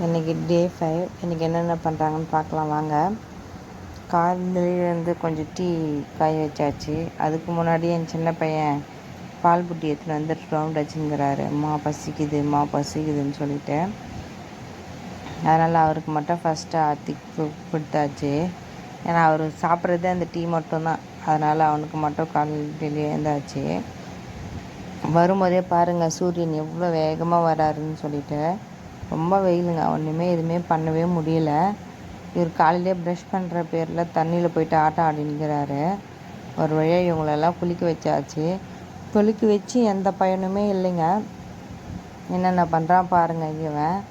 இன்றைக்கி டே 5. இன்றைக்கி என்னென்ன பண்ணுறாங்கன்னு பார்க்கலாம் வாங்க. காலையிலேருந்து கொஞ்சம் டீ காய வச்சாச்சு. அதுக்கு முன்னாடி என் சின்ன பையன் பால் புட்டி எடுத்துன்னு வந்து ரவுண்ட் வச்சுங்கிறாரு. பசிக்குதுன்னு சொல்லிட்டு. அதனால் அவருக்கு மட்டும் ஃபஸ்ட்டு ஆற்றி கொடுத்தாச்சு. ஏன்னா அவர் சாப்பிட்றதே அந்த டீ மட்டும்தான். அதனால் அவனுக்கு மட்டும் காலையிலேயே எழுந்தாச்சு. வரும்போதே பாருங்கள் சூரியன் எவ்வளோ வேகமாக வராருன்னு சொல்லிட்டு. ரொம்ப வெயிலுங்க, எதுவுமே பண்ணவே முடியல. இவர் காலையிலே ப்ரஷ் பண்ணுற பேரில் தண்ணியில் போயிட்டு ஆட்டம் ஆடினுக்கிறாரு. ஒரு வழியாக இவங்களெல்லாம் குளிக்க வச்சாச்சு. குளிக்க வச்சு எந்த பயனுமே இல்லைங்க. என்னென்ன பண்ணுறான் பாருங்கள். இவன்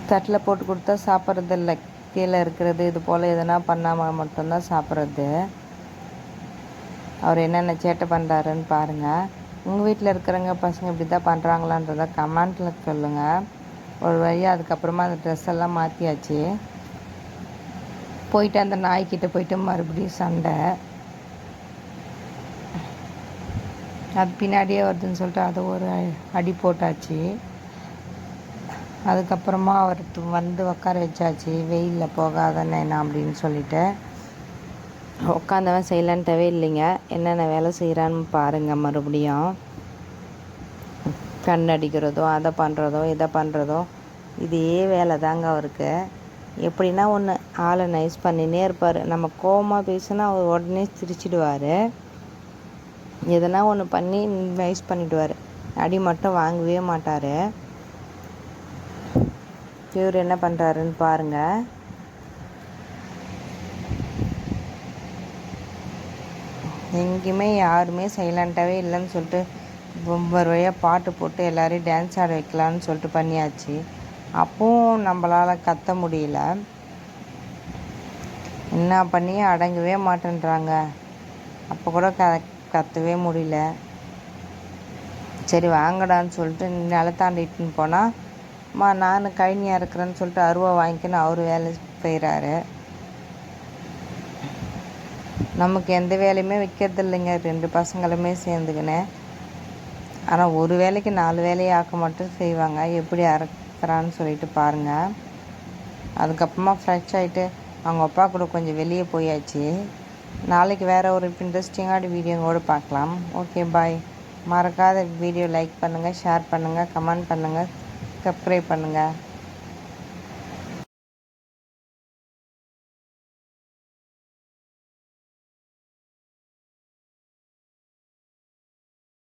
தட்டில் போட்டு கொடுத்தா சாப்பிட்றது இல்லை, கீழே இருக்கிறது இது போல் எதனா பண்ணாமல் மட்டும்தான் சாப்பிட்றது. அவர் என்னென்ன சேட்டை பண்ணுறாருன்னு பாருங்கள். உங்கள் வீட்டில் இருக்கிறவங்க பசங்க இப்படி தான் பண்ணுறாங்களான்றதை கமெண்ட்டில் சொல்லுங்கள். ஒரு வழியாக அதுக்கப்புறமா அந்த ட்ரெஸ் எல்லாம் மாற்றியாச்சு. போயிட்டு அந்த நாய்க்கிட்ட போயிட்டு மறுபடியும் சண்டை. அது பின்னாடியே வருதுன்னு சொல்லிட்டு அதை ஒரு அடி போட்டாச்சு. அதுக்கப்புறமா அவருக்கு வந்து உட்கார வச்சாச்சு. வெயிலில் போகாதன்னு என்ன அப்படின்னு சொல்லிட்டு. உட்காந்தவன் சைலண்ட்டாகவே இல்லைங்க. என்னென்ன வேலை செய்கிறான்னு பாருங்கள். மறுபடியும் கண் அடிக்கிறதோ அதை பண்ணுறதோ இதை பண்ணுறதோ இதே வேலை தாங்க அவருக்கு. எப்படின்னா ஒன்று ஆளை நைஸ் பண்ணினே இருப்பார். நம்ம கோவமாக பேசினா அவர் உடனே சிரிச்சிடுவார். எதனா ஒன்று பண்ணி நைஸ் பண்ணிவிடுவார். அடி மட்டும் வாங்கவே மாட்டார். இவர் என்ன பண்ணுறாருன்னு பாருங்கள். எங்கேயுமே யாருமே சைலண்ட்டாகவே இல்லைன்னு சொல்லிட்டு ஒவ்வொரு வழியாக பாட்டு போட்டு எல்லோரையும் டான்ஸ் ஆட வைக்கலான்னு சொல்லிட்டு பண்ணியாச்சு. அப்பவும் நம்மளால் கத்த முடியல. என்ன பண்ணி அடங்கவே மாட்டேன்றாங்க. அப்போ கூட கத்தவே முடியல. சரி வாங்கடான்னு சொல்லிட்டு நிலத்தாண்டிட்டுன்னு போனால் நான் கழனியாக இருக்கிறேன்னு சொல்லிட்டு அருவா வாங்கிக்கின்னு அவர் வேலை செய்கிறாரு. நமக்கு எந்த வேலையுமே வைக்கிறது இல்லைங்க, 2 பசங்களுமே சேர்ந்துக்கின்னு. ஆனால் ஒரு வேலைக்கு 4 வேலையை ஆக்க மட்டும் செய்வாங்க. எப்படி அறக்கிறான்னு சொல்லிட்டு பாருங்கள். அதுக்கப்புறமா ஃப்ரெஷ் ஆகிட்டு அவங்க அப்பா கூட கொஞ்சம் வெளியே போயாச்சு. நாளைக்கு வேறு ஒரு இன்ட்ரெஸ்டிங்கான வீடியோவோடு பார்க்கலாம். Okay bye. மறக்காத வீடியோ லைக் பண்ணுங்கள், ஷேர் பண்ணுங்கள், கமெண்ட் பண்ணுங்கள், சப்ஸ்கிரைப் பண்ணுங்கள்.